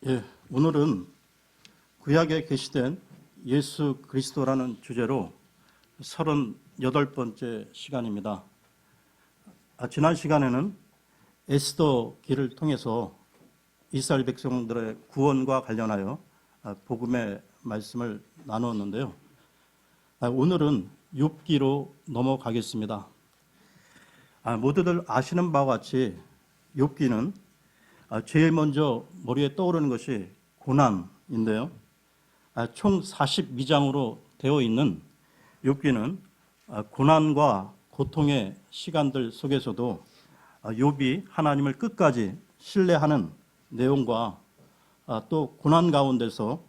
예, 오늘은 구약에 계시된 예수 그리스도라는 주제로 38번째 시간입니다. 지난 시간에는 에스더 기를 통해서 이스라엘 백성들의 구원과 관련하여 복음의 말씀을 나누었는데요. 오늘은 욥기로 넘어가겠습니다. 모두들 아시는 바와 같이 욥기는 제일 먼저 머리에 떠오르는 것이 고난인데요. 총 42장으로 되어 있는 욥기는 고난과 고통의 시간들 속에서도 욥이 하나님을 끝까지 신뢰하는 내용과 또 고난 가운데서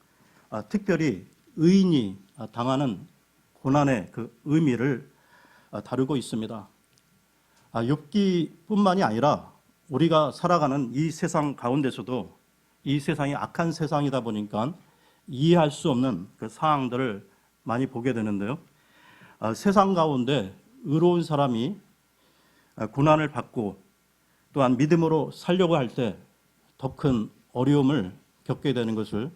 특별히 의인이 당하는 고난의 그 의미를 다루고 있습니다. 욥기뿐만이 아니라 우리가 살아가는 이 세상 가운데서도 이 세상이 악한 세상이다 보니까 이해할 수 없는 그 상황들을 많이 보게 되는데요. 세상 가운데 의로운 사람이 고난을 받고 또한 믿음으로 살려고 할 때 더 큰 어려움을 겪게 되는 것을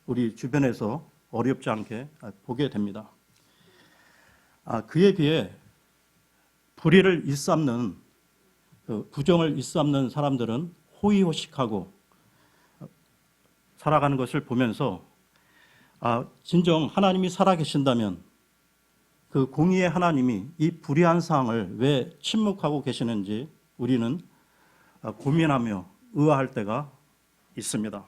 우리 주변에서 어렵지 않게 보게 됩니다. 그에 비해 불의를 일삼는 부정을 일삼는 사람들은 호의호식하고 살아가는 것을 보면서 진정 하나님이 살아계신다면 그 공의의 하나님이 이 불의한 상황을 왜 침묵하고 계시는지 우리는 고민하며 의아할 때가 있습니다.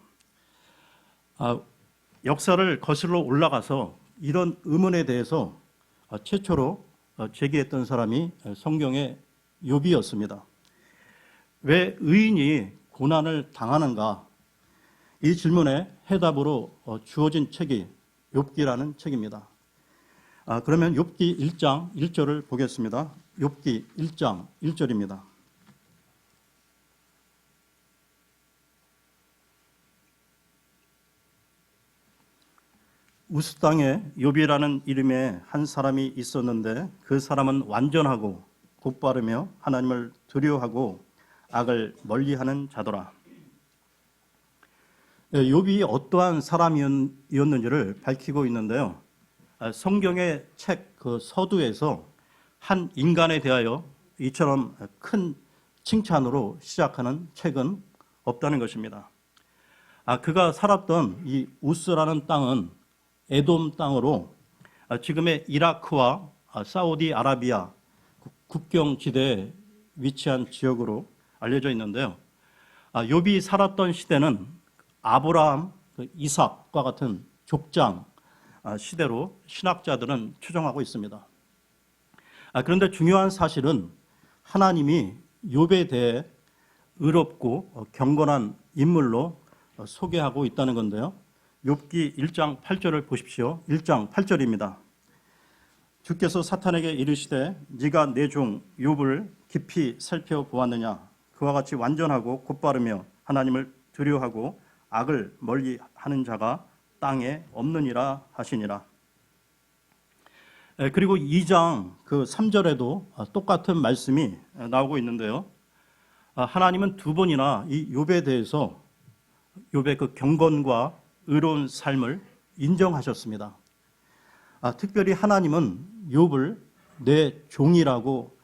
역사를 거슬러 올라가서 이런 의문에 대해서 최초로 제기했던 사람이 성경의 욥이었습니다. 왜 의인이 고난을 당하는가? 이 질문에 해답으로 주어진 책이 욥기라는 책입니다. 그러면 욥기 1장 1절을 보겠습니다. 욥기 1장 1절입니다. 우스 땅에 욥이라는 이름의 한 사람이 있었는데 그 사람은 완전하고 곧바르며 하나님을 두려워하고 악을 멀리하는 자더라. 욥이 어떠한 사람이었는지를 밝히고 있는데요. 성경의 책 그 서두에서 한 인간에 대하여 이처럼 큰 칭찬으로 시작하는 책은 없다는 것입니다. 그가 살았던 이 우스라는 땅은 에돔 땅으로 지금의 이라크와 사우디아라비아 국경 지대에 위치한 지역으로 알려져 있는데요. 욥이 살았던 시대는 아브라함, 이삭과 같은 족장 시대로 신학자들은 추정하고 있습니다. 그런데 중요한 사실은 하나님이 욥에 대해 의롭고 경건한 인물로 소개하고 있다는 건데요. 욥기 1장 8절을 보십시오. 1장 8절입니다. 주께서 사탄에게 이르시되 네가 내 종 욥을 깊이 살펴보았느냐? 그와 같이 완전하고 곧바르며 하나님을 두려워하고 악을 멀리하는 자가 땅에 없느니라 하시니라. 그리고 2장 그 3절에도 똑같은 말씀이 나오고 있는데요. 하나님은 두 번이나 이 욥에 대해서 욥의 그 경건과 의로운 삶을 인정하셨습니다. 특별히 하나님은 욥을 내 종이라고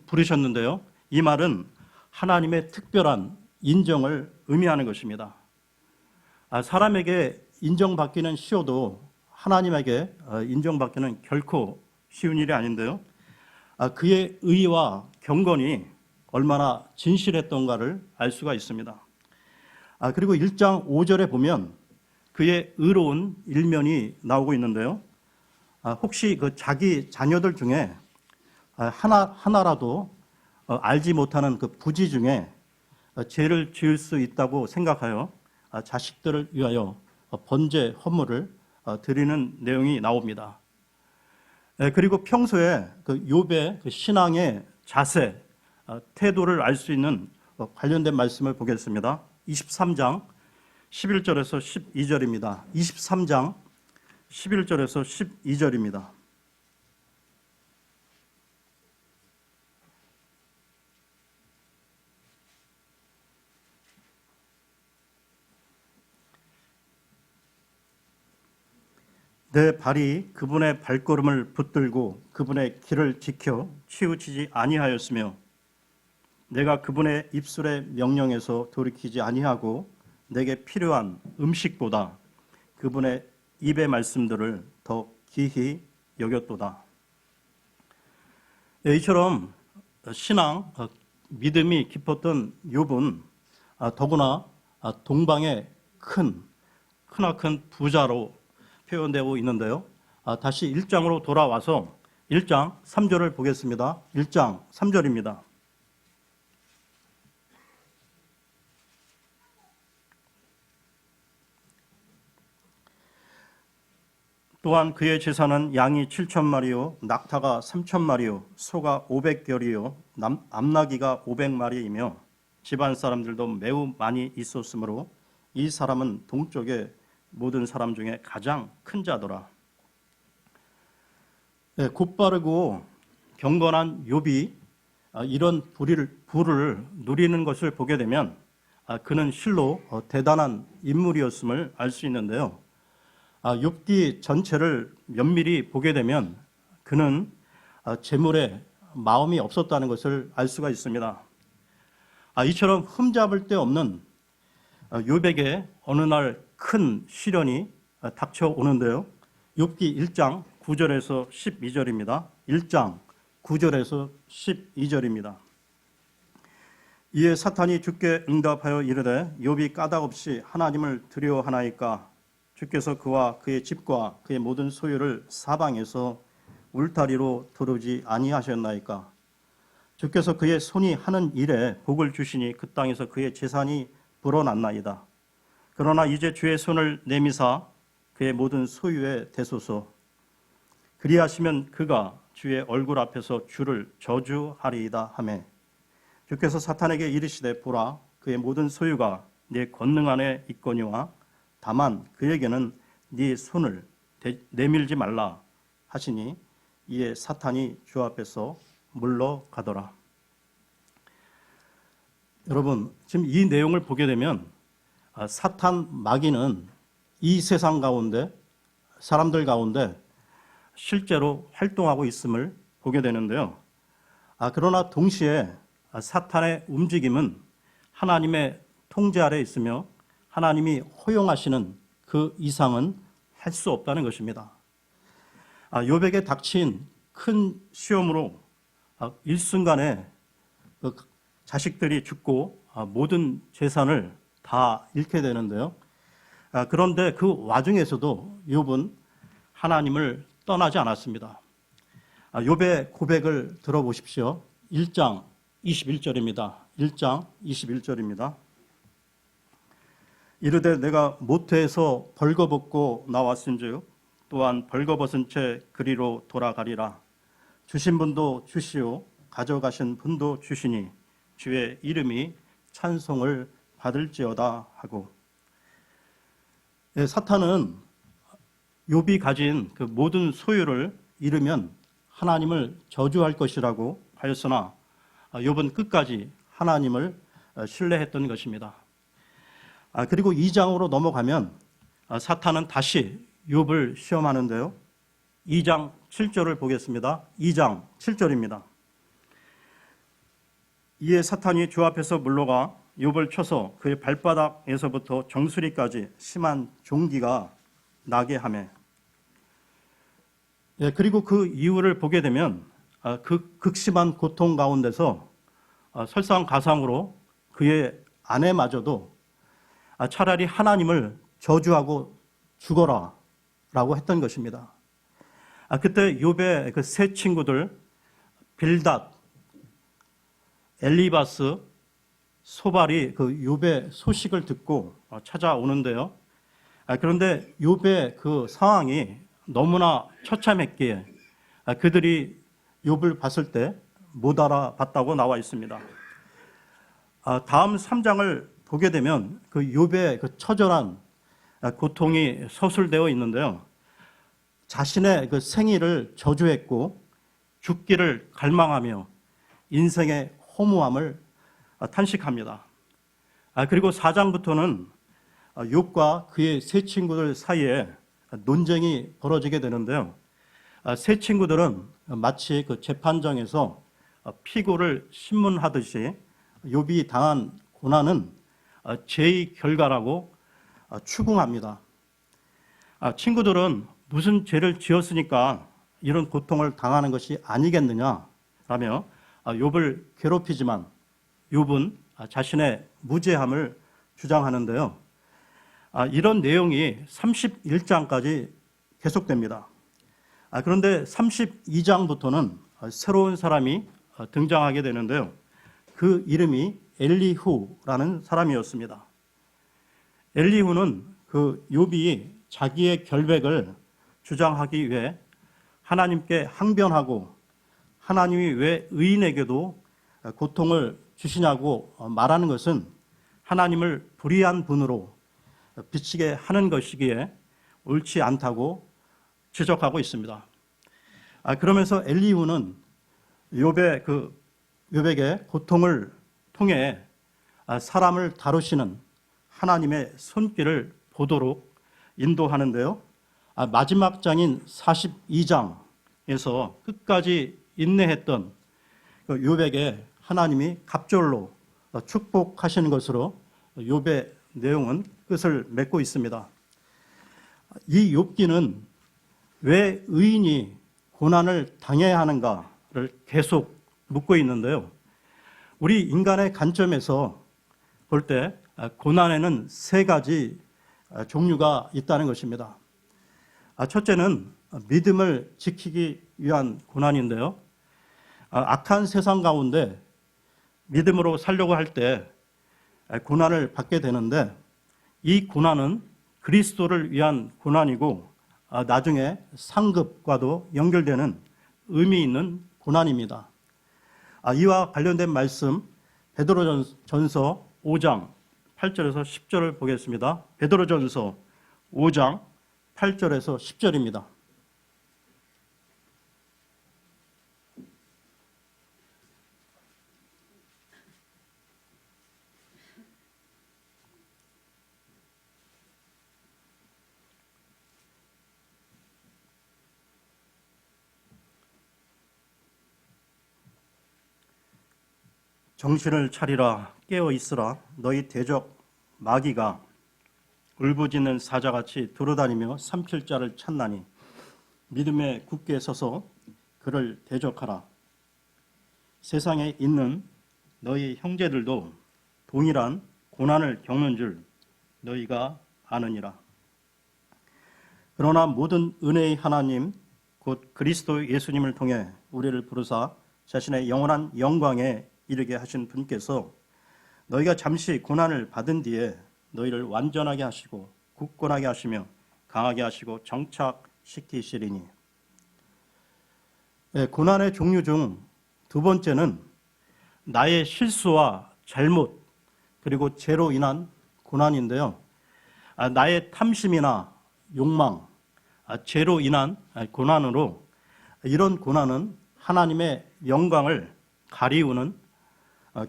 부르셨는데요. 이 말은 하나님의 특별한 인정을 의미하는 것입니다. 사람에게 인정받기는 쉬워도 하나님에게 인정받기는 결코 쉬운 일이 아닌데요. 그의 의와 경건이 얼마나 진실했던가를 알 수가 있습니다. 그리고 1장 5절에 보면 그의 의로운 일면이 나오고 있는데요. 혹시 그 자기 자녀들 중에 하나라도 알지 못하는 그 부지 중에 죄를 지을 수 있다고 생각하여 자식들을 위하여 번제 헌물을 드리는 내용이 나옵니다. 그리고 평소에 그 욥의 그 신앙의 자세, 태도를 알 수 있는 관련된 말씀을 보겠습니다. 23장 11절에서 12절입니다. 23장 11절에서 12절입니다. 내 발이 그분의 발걸음을 붙들고 그분의 길을 지켜 치우치지 아니하였으며 내가 그분의 입술의 명령에서 돌이키지 아니하고 내게 필요한 음식보다 그분의 입의 말씀들을 더 기히 여겼도다. 이처럼 신앙, 믿음이 깊었던 욥은 더구나 동방의 크나큰 부자로 표현되고 있는데요. 다시 1장으로 돌아와서 1장 3절을 보겠습니다. 1장 3절입니다. 또한 그의 재산은 양이 7,000마리요 낙타가 3,000마리요 소가 500결이요 암나귀가 500마리이며 집안 사람들도 매우 많이 있었으므로 이 사람은 동쪽의 모든 사람 중에 가장 큰 자더라. 네, 곧바르고 경건한 욥이 이런 부를 누리는 것을 보게 되면 그는 실로 대단한 인물이었음을 알 수 있는데요. 욥기 전체를 면밀히 보게 되면 그는 재물에 마음이 없었다는 것을 알 수가 있습니다. 이처럼 흠잡을 데 없는 욥에게 어느 날 큰 시련이 닥쳐오는데요. 욥기 1장 9절에서 12절입니다. 1장 9절에서 12절입니다. 이에 사탄이 주께 응답하여 이르되 욥이 까닭없이 하나님을 두려워하나이까 주께서 그와 그의 집과 그의 모든 소유를 사방에서 울타리로 두르지 아니하셨나이까 주께서 그의 손이 하는 일에 복을 주시니 그 땅에서 그의 재산이 불어났나이다. 그러나 이제 주의 손을 내미사 그의 모든 소유에 대소서 그리하시면 그가 주의 얼굴 앞에서 주를 저주하리이다 하매 주께서 사탄에게 이르시되 보라 그의 모든 소유가 네 권능 안에 있거니와 다만 그에게는 네 손을 내밀지 말라 하시니 이에 사탄이 주 앞에서 물러가더라. 여러분 지금 이 내용을 보게 되면 사탄 마귀는 이 세상 가운데 사람들 가운데 실제로 활동하고 있음을 보게 되는데요. 그러나 동시에 사탄의 움직임은 하나님의 통제 아래 있으며 하나님이 허용하시는 그 이상은 할 수 없다는 것입니다. 욥에게 닥친 큰 시험으로 일순간에 자식들이 죽고 모든 재산을 다 잃게 되는데요. 그런데 그 와중에서도 욥은 하나님을 떠나지 않았습니다. 욥의 고백을 들어보십시오. 1장 21절입니다. 1장 21절입니다. 이르되 내가 모태에서 벌거벗고 나왔은즉 또한 벌거벗은 채 그리로 돌아가리라. 주신 분도 주시오 가져가신 분도 주시니 주의 이름이 찬송을 받을지어다 하고 사탄은 욥이 가진 그 모든 소유를 잃으면 하나님을 저주할 것이라고 하였으나 욥은 끝까지 하나님을 신뢰했던 것입니다. 그리고 2장으로 넘어가면 사탄은 다시 욥을 시험하는데요. 2장 7절을 보겠습니다. 2장 7절입니다. 이에 사탄이 주 앞에서 물러가 욥을 쳐서 그의 발바닥에서부터 정수리까지 심한 종기가 나게 하매 그리고 그 이유를 보게 되면 그 극심한 고통 가운데서 설상가상으로 그의 아내마저도 차라리 하나님을 저주하고 죽어라 라고 했던 것입니다. 그때 욥의 그 세 친구들 빌닷, 엘리바스, 소발이 그 욥의 소식을 듣고 찾아오는데요. 그런데 욥의 그 상황이 너무나 처참했기에 그들이 욥을 봤을 때 못 알아봤다고 나와 있습니다. 다음 3장을 보게 되면 그 욥의 그 처절한 고통이 서술되어 있는데요. 자신의 그 생일을 저주했고 죽기를 갈망하며 인생의 허무함을 탄식합니다. 그리고 4장부터는 욥과 그의 세 친구들 사이에 논쟁이 벌어지게 되는데요. 세 친구들은 마치 그 재판정에서 피고를 신문하듯이 욥이 당한 고난은 죄의 결과라고 추궁합니다. 친구들은 무슨 죄를 지었으니까 이런 고통을 당하는 것이 아니겠느냐라며 욥을 괴롭히지만 욥은 자신의 무죄함을 주장하는데요. 이런 내용이 31장까지 계속됩니다. 그런데 32장부터는 새로운 사람이 등장하게 되는데요. 그 이름이 엘리후라는 사람이었습니다. 엘리후는 그 욥이 자기의 결백을 주장하기 위해 하나님께 항변하고 하나님이 왜 의인에게도 고통을 주시냐고 말하는 것은 하나님을 불의한 분으로 비치게 하는 것이기에 옳지 않다고 지적하고 있습니다. 그러면서 엘리후는 욥에게 고통을 통해 사람을 다루시는 하나님의 손길을 보도록 인도하는데요. 마지막 장인 42장에서 끝까지 인내했던 욥에게 하나님이 갑절로 축복하시는 것으로 욥의 내용은 끝을 맺고 있습니다. 이 욥기는 왜 의인이 고난을 당해야 하는가를 계속 묻고 있는데요. 우리 인간의 관점에서 볼 때 고난에는 세 가지 종류가 있다는 것입니다. 첫째는 믿음을 지키기 위한 고난인데요. 악한 세상 가운데 믿음으로 살려고 할 때 고난을 받게 되는데 이 고난은 그리스도를 위한 고난이고 나중에 상급과도 연결되는 의미 있는 고난입니다. 이와 관련된 말씀 베드로전서 5장 8절에서 10절을 보겠습니다. 베드로전서 5장 8절에서 10절입니다. 정신을 차리라 깨어 있으라 너희 대적 마귀가 울부짖는 사자같이 돌아다니며 삼킬 자를 찾나니 믿음에 굳게 서서 그를 대적하라. 세상에 있는 너희 형제들도 동일한 고난을 겪는 줄 너희가 아느니라. 그러나 모든 은혜의 하나님 곧 그리스도 예수님을 통해 우리를 부르사 자신의 영원한 영광에 이르게 하신 분께서 너희가 잠시 고난을 받은 뒤에 너희를 완전하게 하시고 굳건하게 하시며 강하게 하시고 정착시키시리니. 고난의 종류 중 두 번째는 나의 실수와 잘못 그리고 죄로 인한 고난인데요. 나의 탐심이나 욕망, 죄로 인한 고난으로 이런 고난은 하나님의 영광을 가리우는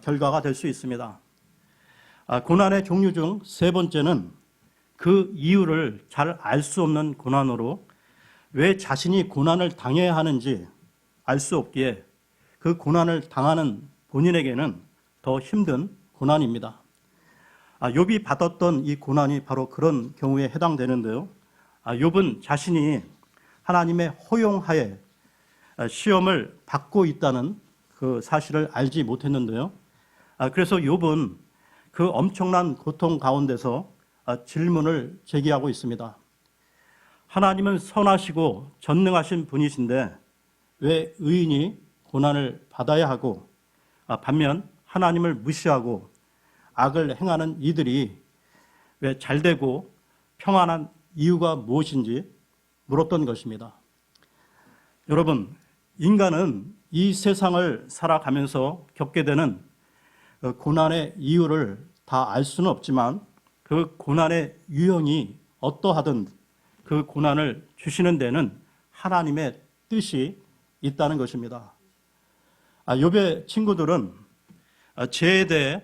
결과가 될 수 있습니다. 고난의 종류 중 세 번째는 그 이유를 잘 알 수 없는 고난으로 왜 자신이 고난을 당해야 하는지 알 수 없기에 그 고난을 당하는 본인에게는 더 힘든 고난입니다. 욥이 받았던 이 고난이 바로 그런 경우에 해당되는데요. 욥은 자신이 하나님의 허용하에 시험을 받고 있다는 그 사실을 알지 못했는데요. 그래서 욥은 그 엄청난 고통 가운데서 질문을 제기하고 있습니다. 하나님은 선하시고 전능하신 분이신데 왜 의인이 고난을 받아야 하고 반면 하나님을 무시하고 악을 행하는 이들이 왜 잘되고 평안한 이유가 무엇인지 물었던 것입니다. 여러분, 인간은 이 세상을 살아가면서 겪게 되는 고난의 이유를 다 알 수는 없지만 그 고난의 유형이 어떠하든 그 고난을 주시는 데는 하나님의 뜻이 있다는 것입니다. 욥의 친구들은 죄에 대해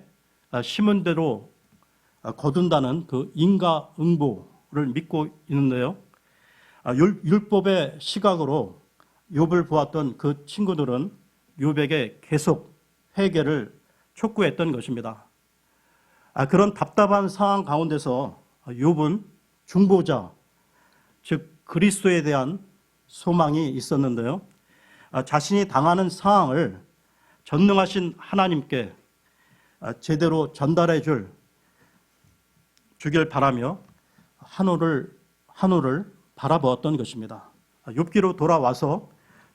심은 대로 거둔다는 그 인과응보를 믿고 있는데요. 율법의 시각으로 욥을 보았던 그 친구들은 욥에게 계속 회개를 촉구했던 것입니다. 그런 답답한 상황 가운데서 욥은 중보자, 즉 그리스도에 대한 소망이 있었는데요. 자신이 당하는 상황을 전능하신 하나님께 제대로 전달해 주길 바라며 한우를 바라보았던 것입니다. 욥기로 돌아와서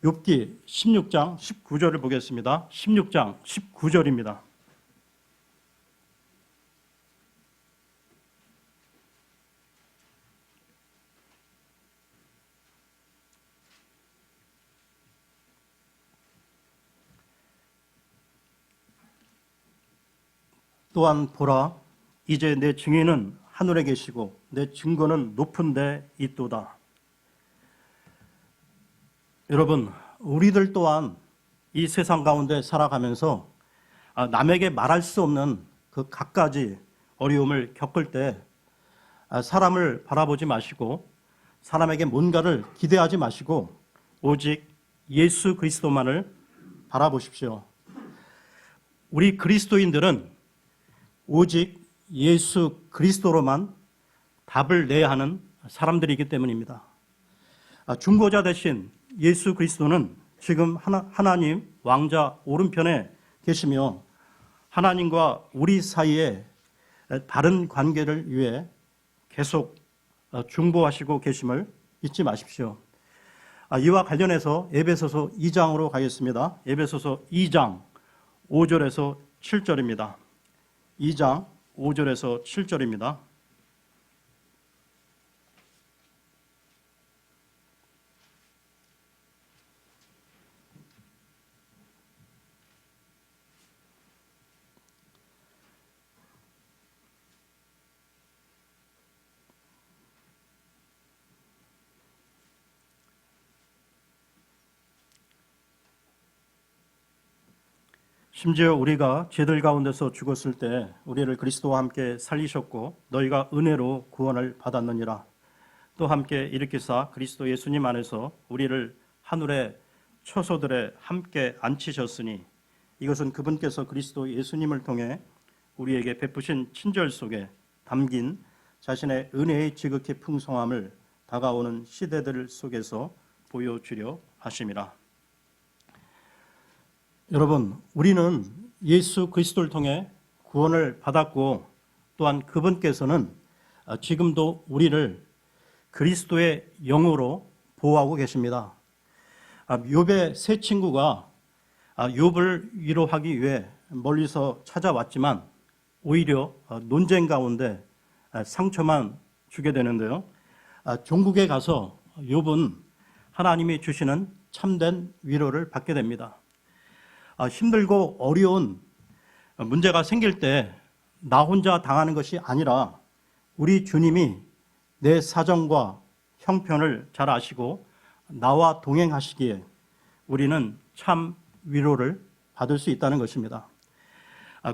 욥기 16장 19절을 보겠습니다. 16장 19절입니다. 또한 보라, 이제 내 증인은 하늘에 계시고 내 증거는 높은 데 있도다. 여러분, 우리들 또한 이 세상 가운데 살아가면서 남에게 말할 수 없는 그 갖가지 어려움을 겪을 때 사람을 바라보지 마시고 사람에게 뭔가를 기대하지 마시고 오직 예수 그리스도만을 바라보십시오. 우리 그리스도인들은 오직 예수 그리스도로만 답을 내야 하는 사람들이기 때문입니다. 중보자 대신 예수 그리스도는 지금 하나님 왕자 오른편에 계시며 하나님과 우리 사이에 바른 관계를 위해 계속 중보하시고 계심을 잊지 마십시오. 이와 관련해서 에베소서 2장으로 가겠습니다. 에베소서 2장 5절에서 7절입니다. 2장 5절에서 7절입니다. 심지어 우리가 죄들 가운데서 죽었을 때 우리를 그리스도와 함께 살리셨고 너희가 은혜로 구원을 받았느니라. 또 함께 일으키사 그리스도 예수님 안에서 우리를 하늘의 처소들에 함께 앉히셨으니 이것은 그분께서 그리스도 예수님을 통해 우리에게 베푸신 친절 속에 담긴 자신의 은혜의 지극히 풍성함을 다가오는 시대들 속에서 보여주려 하심이라. 여러분, 우리는 예수 그리스도를 통해 구원을 받았고 또한 그분께서는 지금도 우리를 그리스도의 영으로 보호하고 계십니다. 욥의 세 친구가 욥을 위로하기 위해 멀리서 찾아왔지만 오히려 논쟁 가운데 상처만 주게 되는데요. 종국에 가서 욥은 하나님이 주시는 참된 위로를 받게 됩니다. 힘들고 어려운 문제가 생길 때 나 혼자 당하는 것이 아니라 우리 주님이 내 사정과 형편을 잘 아시고 나와 동행하시기에 우리는 참 위로를 받을 수 있다는 것입니다.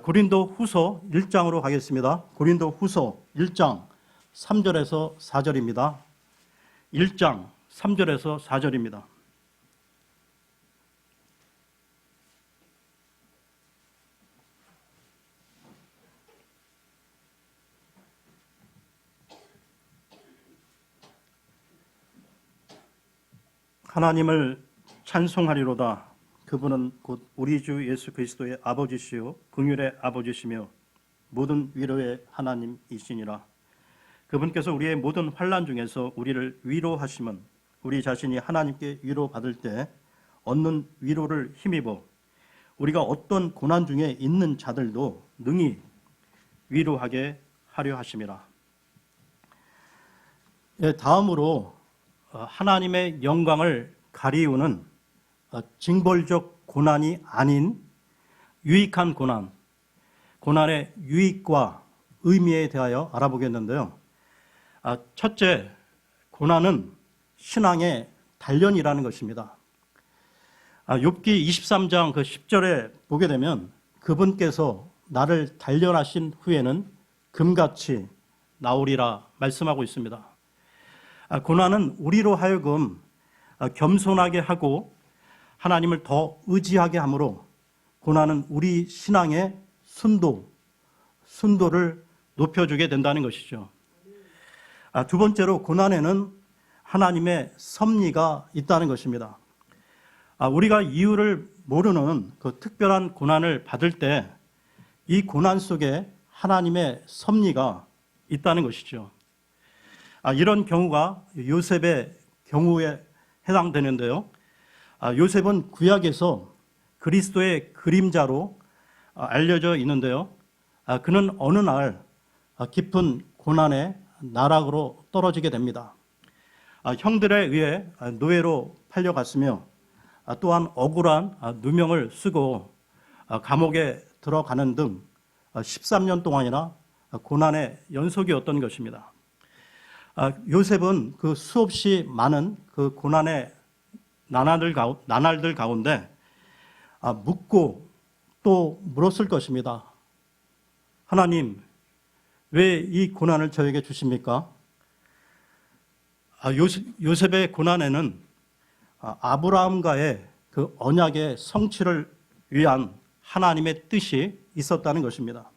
고린도 후서 1장으로 가겠습니다. 고린도 후서 1장 3절에서 4절입니다. 1장 3절에서 4절입니다. 하나님을 찬송하리로다. 그분은 곧 우리 주 예수 그리스도의 아버지시요 긍휼의 아버지시며 모든 위로의 하나님이시니라. 그분께서 우리의 모든 환난 중에서 우리를 위로하심은 우리 자신이 하나님께 위로받을 때 얻는 위로를 힘입어 우리가 어떤 고난 중에 있는 자들도 능히 위로하게 하려 하심이라. 다음으로 하나님의 영광을 가리우는 징벌적 고난이 아닌 유익한 고난, 고난의 유익과 의미에 대하여 알아보겠는데요. 첫째, 고난은 신앙의 단련이라는 것입니다. 욥기 23장 그 10절에 보게 되면 그분께서 나를 단련하신 후에는 금같이 나오리라 말씀하고 있습니다. 고난은 우리로 하여금 겸손하게 하고 하나님을 더 의지하게 하므로 고난은 우리 신앙의 순도를 높여주게 된다는 것이죠. 두 번째로 고난에는 하나님의 섭리가 있다는 것입니다. 우리가 이유를 모르는 그 특별한 고난을 받을 때 이 고난 속에 하나님의 섭리가 있다는 것이죠. 이런 경우가 요셉의 경우에 해당되는데요. 요셉은 구약에서 그리스도의 그림자로 알려져 있는데요. 그는 어느 날 깊은 고난의 나락으로 떨어지게 됩니다. 형들에 의해 노예로 팔려갔으며 또한 억울한 누명을 쓰고 감옥에 들어가는 등 13년 동안이나 고난의 연속이었던 것입니다. 요셉은 그 수없이 많은 그 고난의 나날들 가운데 묻고 또 물었을 것입니다. 하나님, 왜 이 고난을 저에게 주십니까? 요셉의 고난에는 아브라함과의 그 언약의 성취를 위한 하나님의 뜻이 있었다는 것입니다.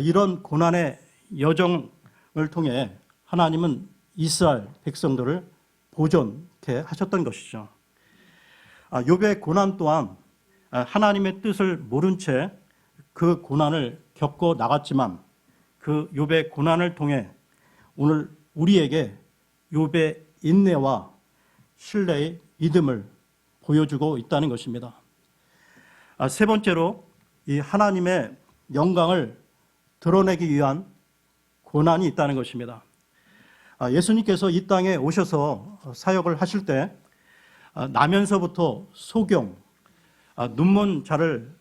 이런 고난의 여정을 통해 하나님은 이스라엘 백성들을 보존케 하셨던 것이죠. 욥의 고난 또한 하나님의 뜻을 모른 채 그 고난을 겪어 나갔지만 그 욥의 고난을 통해 오늘 우리에게 욥의 인내와 신뢰의 믿음을 보여주고 있다는 것입니다. 세 번째로 이 하나님의 영광을 드러내기 위한 고난이 있다는 것입니다. 예수님께서 이 땅에 오셔서 사역을 하실 때 나면서부터 소경, 눈먼 자를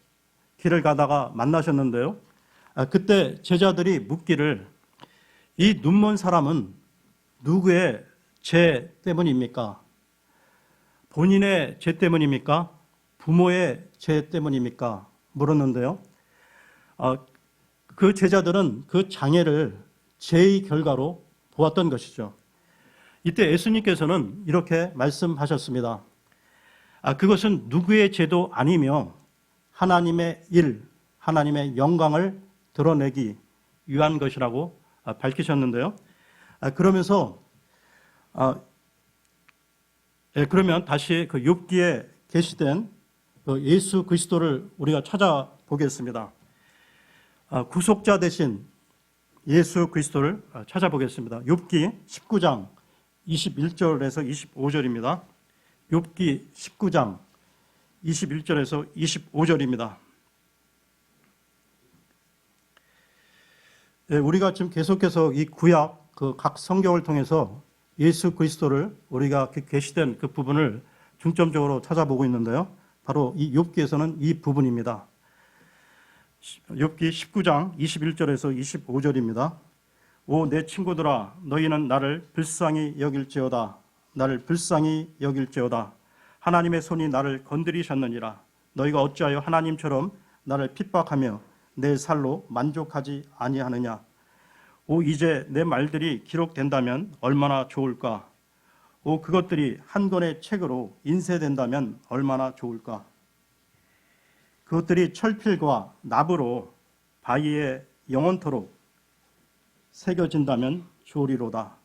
길을 가다가 만나셨는데요. 그때 제자들이 묻기를 이 눈먼 사람은 누구의 죄 때문입니까? 본인의 죄 때문입니까? 부모의 죄 때문입니까? 물었는데요. 그 제자들은 그 장애를 죄의 결과로 보았던 것이죠. 이때 예수님께서는 이렇게 말씀하셨습니다. 그것은 누구의 죄도 아니며 하나님의 일, 하나님의 영광을 드러내기 위한 것이라고 밝히셨는데요. 그러면서 그러면 다시 그 욥기에 게시된 그 예수 그리스도를 우리가 찾아보겠습니다. 구속자 되신 예수 그리스도를 찾아보겠습니다. 욥기 19장 21절에서 25절입니다. 욥기 19장 21절에서 25절입니다. 우리가 지금 계속해서 이 구약 그 각 성경을 통해서 예수 그리스도를 우리가 계시된 그 부분을 중점적으로 찾아보고 있는데요. 바로 이 욥기에서는 이 부분입니다. 욥기 19장 21절에서 25절입니다. 오 내 친구들아 너희는 나를 불쌍히 여길지어다. 나를 불쌍히 여길지어다. 하나님의 손이 나를 건드리셨느니라. 너희가 어찌하여 하나님처럼 나를 핍박하며 내 살로 만족하지 아니하느냐. 오 이제 내 말들이 기록된다면 얼마나 좋을까. 오 그것들이 한 권의 책으로 인쇄된다면 얼마나 좋을까. 그것들이 철필과 납으로 바위에 영원토록 새겨진다면 좋으리로다.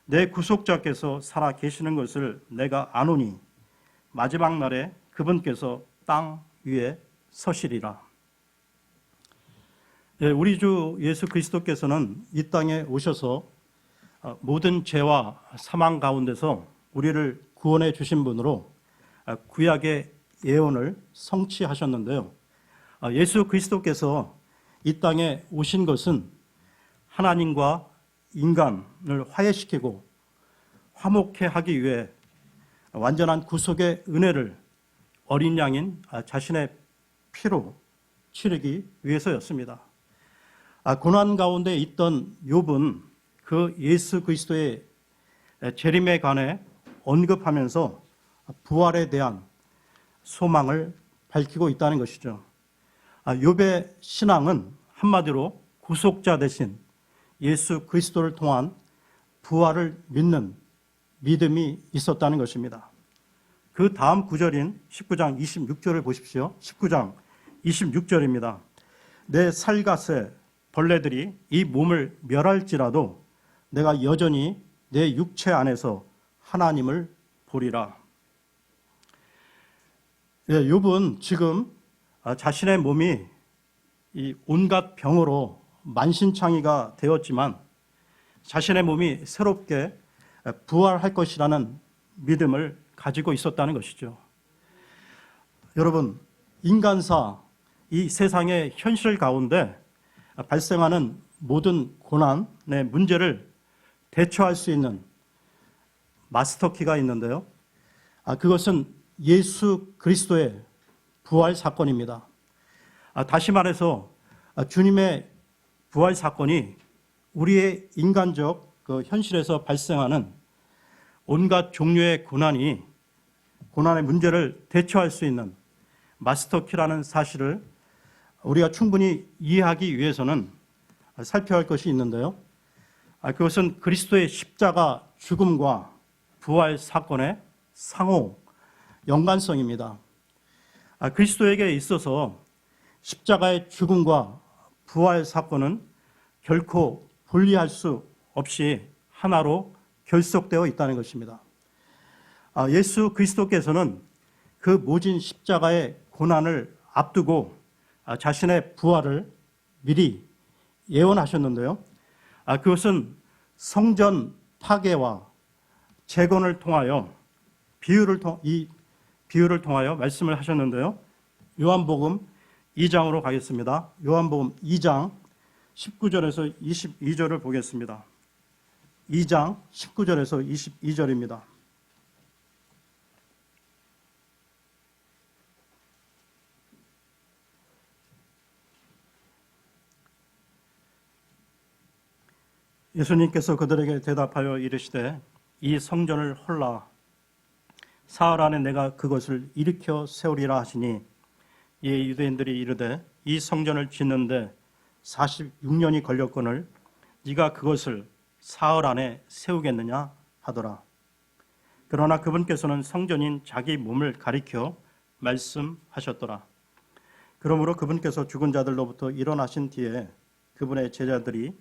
내 구속자께서 살아 계시는 것을 내가 아노니 마지막 날에 그분께서 땅 위에 서시리라. 우리 주 예수 그리스도께서는 이 땅에 오셔서 모든 죄와 사망 가운데서 우리를 구원해 주신 분으로 구약의 예언을 성취하셨는데요. 예수 그리스도께서 이 땅에 오신 것은 하나님과 인간을 화해시키고 화목해 하기 위해 완전한 구속의 은혜를 어린 양인 자신의 피로 치르기 위해서였습니다. 고난 가운데 있던 욥은 그 예수 그리스도의 재림에 관해 언급하면서 부활에 대한 소망을 밝히고 있다는 것이죠. 욥의 신앙은 한마디로 구속자 대신 예수 그리스도를 통한 부활을 믿는 믿음이 있었다는 것입니다. 그 다음 구절인 19장 26절을 보십시오. 19장 26절입니다. 내 살갗에 벌레들이 이 몸을 멸할지라도 내가 여전히 내 육체 안에서 하나님을 보리라. 욥은 지금 자신의 몸이 이 온갖 병으로 만신창이가 되었지만 자신의 몸이 새롭게 부활할 것이라는 믿음을 가지고 있었다는 것이죠. 여러분, 인간사, 이 세상의 현실 가운데 발생하는 모든 고난의 문제를 대처할 수 있는 마스터키가 있는데요. 그것은 예수 그리스도의 부활 사건입니다. 다시 말해서 주님의 부활 사건이 우리의 인간적 그 현실에서 발생하는 온갖 종류의 고난의 문제를 대처할 수 있는 마스터키라는 사실을 우리가 충분히 이해하기 위해서는 살펴야 할 것이 있는데요. 그것은 그리스도의 십자가 죽음과 부활 사건의 상호 연관성입니다. 그리스도에게 있어서 십자가의 죽음과 부활 사건은 결코 분리할 수 없이 하나로 결속되어 있다는 것입니다. 예수 그리스도께서는 그 모진 십자가의 고난을 앞두고 자신의 부활을 미리 예언하셨는데요. 그것은 성전 파괴와 재건을 통하여 이 비유를 통하여 말씀을 하셨는데요. 요한복음 2장으로 가겠습니다. 요한복음 2장 19절에서 22절을 보겠습니다. 2장 19절에서 22절입니다. 예수님께서 그들에게 대답하여 이르시되 이 성전을 헐라 사흘 안에 내가 그것을 일으켜 세우리라 하시니 이에 유대인들이 이르되 이 성전을 짓는데 46년이 걸렸거늘 네가 그것을 사흘 안에 세우겠느냐 하더라. 그러나 그분께서는 성전인 자기 몸을 가리켜 말씀하셨더라. 그러므로 그분께서 죽은 자들로부터 일어나신 뒤에 그분의 제자들이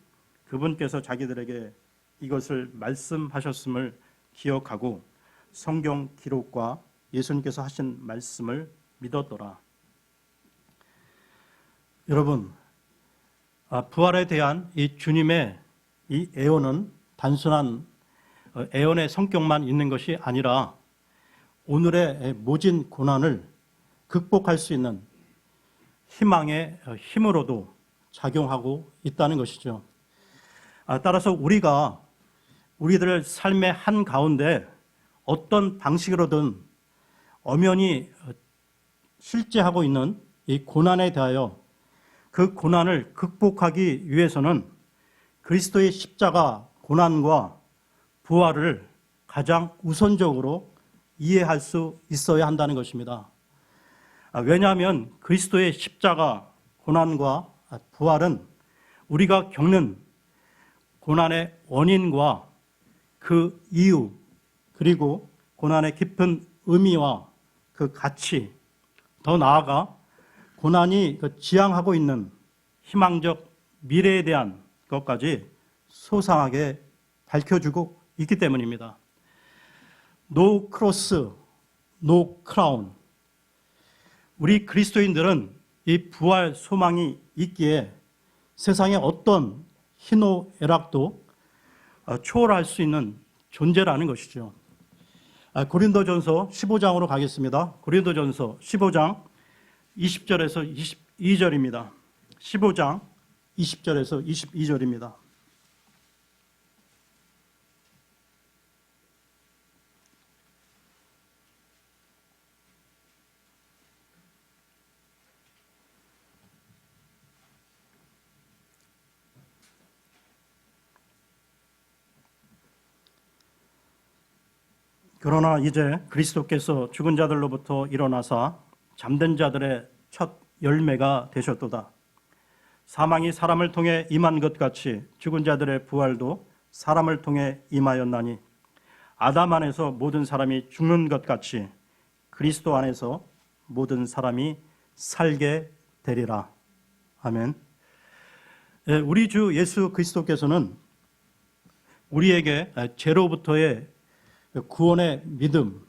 그분께서 자기들에게 이것을 말씀하셨음을 기억하고 성경 기록과 예수님께서 하신 말씀을 믿었더라. 여러분, 부활에 대한 이 주님의 이 애언은 단순한 애언의 성격만 있는 것이 아니라 오늘의 모진 고난을 극복할 수 있는 희망의 힘으로도 작용하고 있다는 것이죠. 따라서 우리들 삶의 한가운데 어떤 방식으로든 엄연히 실제하고 있는 이 고난에 대하여 그 고난을 극복하기 위해서는 그리스도의 십자가 고난과 부활을 가장 우선적으로 이해할 수 있어야 한다는 것입니다. 왜냐하면 그리스도의 십자가 고난과 부활은 우리가 겪는 고난의 원인과 그 이유, 그리고 고난의 깊은 의미와 그 가치, 더 나아가 고난이 지향하고 있는 희망적 미래에 대한 것까지 소상하게 밝혀주고 있기 때문입니다. No cross, no crown. 우리 그리스도인들은 이 부활 소망이 있기에 세상의 어떤 희노애락도 초월할 수 있는 존재라는 것이죠. 고린도전서 15장으로 가겠습니다. 고린도전서 15장 20절에서 22절입니다. 15장 20절에서 22절입니다. 그러나 이제 그리스도께서 죽은 자들로부터 일어나사 잠든 자들의 첫 열매가 되셨도다. 사망이 사람을 통해 임한 것 같이 죽은 자들의 부활도 사람을 통해 임하였나니 아담 안에서 모든 사람이 죽는 것 같이 그리스도 안에서 모든 사람이 살게 되리라. 아멘. 우리 주 예수 그리스도께서는 우리에게 죄로부터의 구원의 믿음,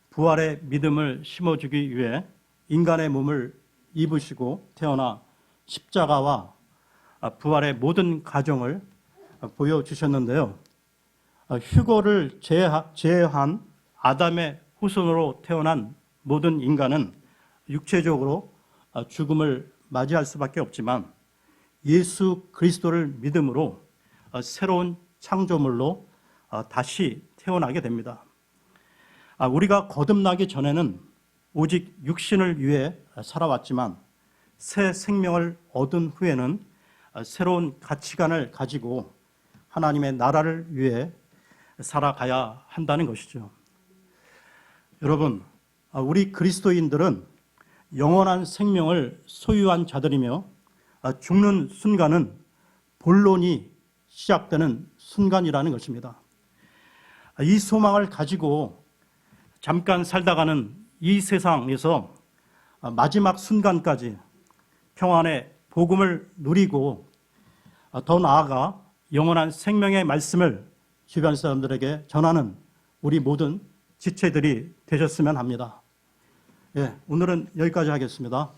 부활의 믿음을 심어주기 위해 인간의 몸을 입으시고 태어나 십자가와 부활의 모든 과정을 보여주셨는데요. 휴거를 제외한 아담의 후손으로 태어난 모든 인간은 육체적으로 죽음을 맞이할 수밖에 없지만 예수 그리스도를 믿음으로 새로운 창조물로 다시 태어나게 됩니다. 우리가 거듭나기 전에는 오직 육신을 위해 살아왔지만 새 생명을 얻은 후에는 새로운 가치관을 가지고 하나님의 나라를 위해 살아가야 한다는 것이죠. 여러분, 우리 그리스도인들은 영원한 생명을 소유한 자들이며 죽는 순간은 본론이 시작되는 순간이라는 것입니다. 이 소망을 가지고 잠깐 살다가는 이 세상에서 마지막 순간까지 평안의 복음을 누리고 더 나아가 영원한 생명의 말씀을 주변 사람들에게 전하는 우리 모든 지체들이 되셨으면 합니다. 오늘은 여기까지 하겠습니다.